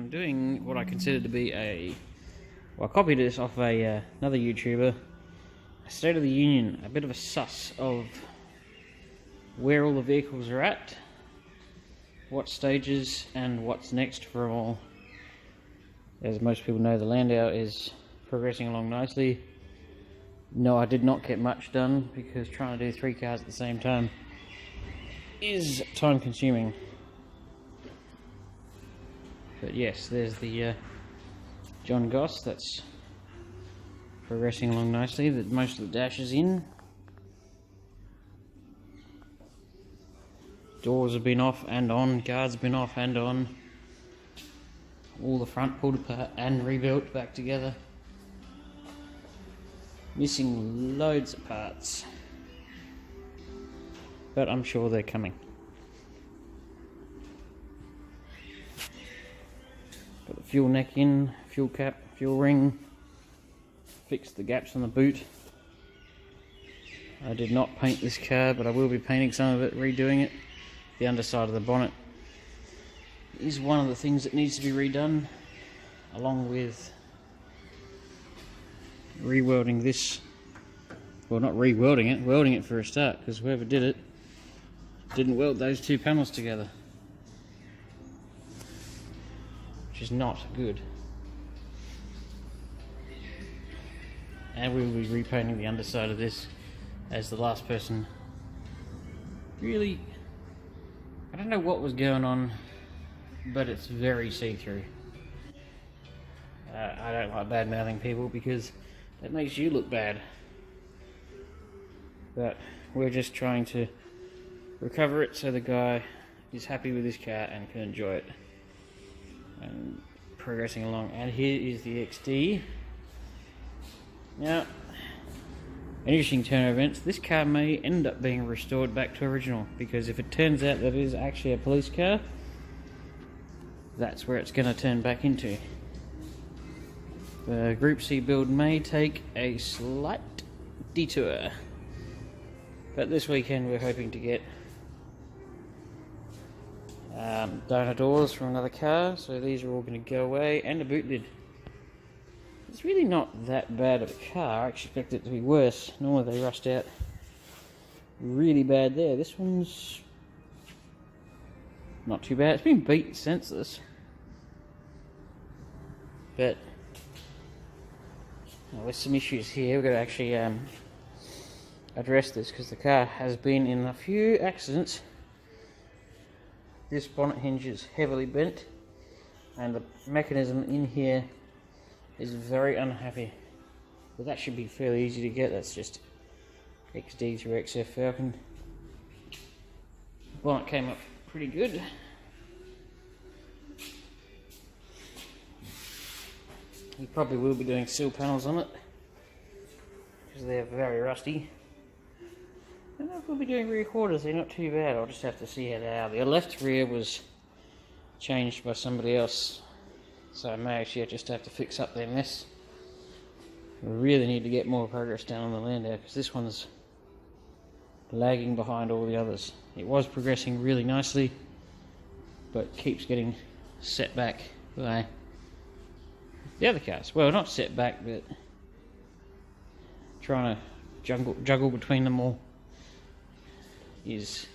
I'm doing what I consider to be well, I copied this off another YouTuber, a State of the Union, a bit of a suss of where all the vehicles are at, what stages, and what's next for them all. As most people know, the Landau is progressing along nicely. No, I did not get much done because trying to do 3 cars at the same time is time consuming. But yes, there's the John Goss that's progressing along nicely, that most of the dash is in. Doors have been off and on, guards have been off and on. All the front pulled apart and rebuilt back together. Missing loads of parts. But I'm sure they're coming. Got the fuel neck in, fuel cap, fuel ring. Fixed the gaps on the boot. I did not paint this car, but I will be painting some of it, redoing it. The underside of the bonnet is one of the things that needs to be redone, along with re-welding this. Well, not re-welding it, welding it for a start, because whoever did it didn't weld those 2 panels together, which is not good. And we will be repainting the underside of this, as the last person really, I don't know what was going on, but it's very see-through. I don't like bad-mouthing people because that makes you look bad. But we're just trying to recover it so the guy is happy with his car and can enjoy it. And progressing along. And here is the XD. Now, an interesting turn of events. This car may end up being restored back to original, because if it turns out that it is actually a police car, that's where it's going to turn back into. The Group C build may take a slight detour, but this weekend we're hoping to get donor doors from another car, so these are all going to go away, and a boot lid. It's really not that bad of a car. I expect it to be worse. Normally they rust out really bad there. This one's not too bad. It's been beat senseless. But there's some issues here. We've got to actually address this, because the car has been in a few accidents. This bonnet hinge is heavily bent, and the mechanism in here is very unhappy. But that should be fairly easy to get. That's just XD through XF Falcon. The bonnet came up pretty good. You probably will be doing sill panels on it, because they're very rusty. I don't know if we'll be doing rear quarters, they're not too bad. I'll just have to see how they are. The left rear was changed by somebody else, so I may actually just have to fix up their mess. We really need to get more progress down on the Landau, because this one's lagging behind all the others. It was progressing really nicely, but keeps getting set back by the other cars. Well, not set back, but trying to juggle between them all is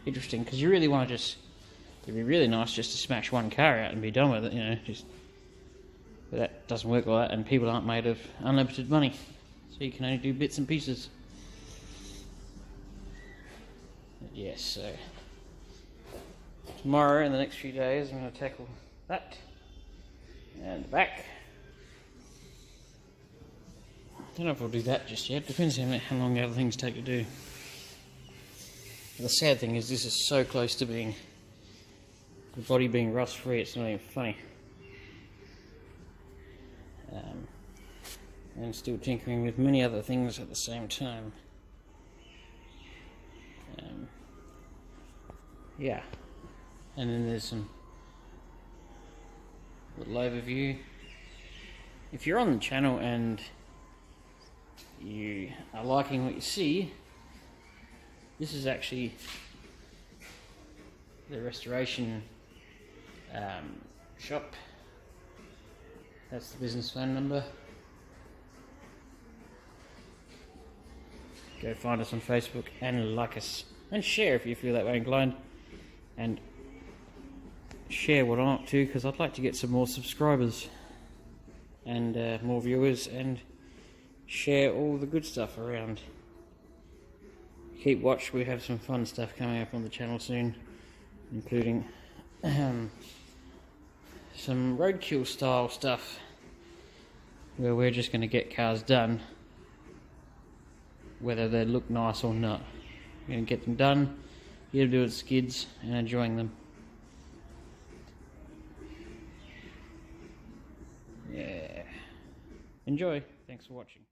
interesting, because you really want to just, it'd be really nice just to smash one car out and be done with it, you know, just, but that doesn't work like that, and people aren't made of unlimited money, so you can only do bits and pieces. But yes, so tomorrow and the next few days I'm going to tackle that and the back. I don't know if I'll do that just yet, depends on how long the other things take to do. The sad thing is, this is so close to being, the body being rust free, it's not even funny. And still tinkering with many other things at the same time. Yeah, and then there's some little overview. If you're on the channel and you are liking what you see, this is actually the restoration shop That's the business phone number. Go find us on Facebook and like us. And share if you feel that way inclined. And share what I'm up to, because I'd like to get some more subscribers. And more viewers. And share all the good stuff around. Keep watch, we have some fun stuff coming up on the channel soon. Including some roadkill style stuff. Where we're just going to get cars done. Whether they look nice or not. We're going to get them done, get them doing skids and enjoying them. Yeah. Enjoy. Thanks for watching.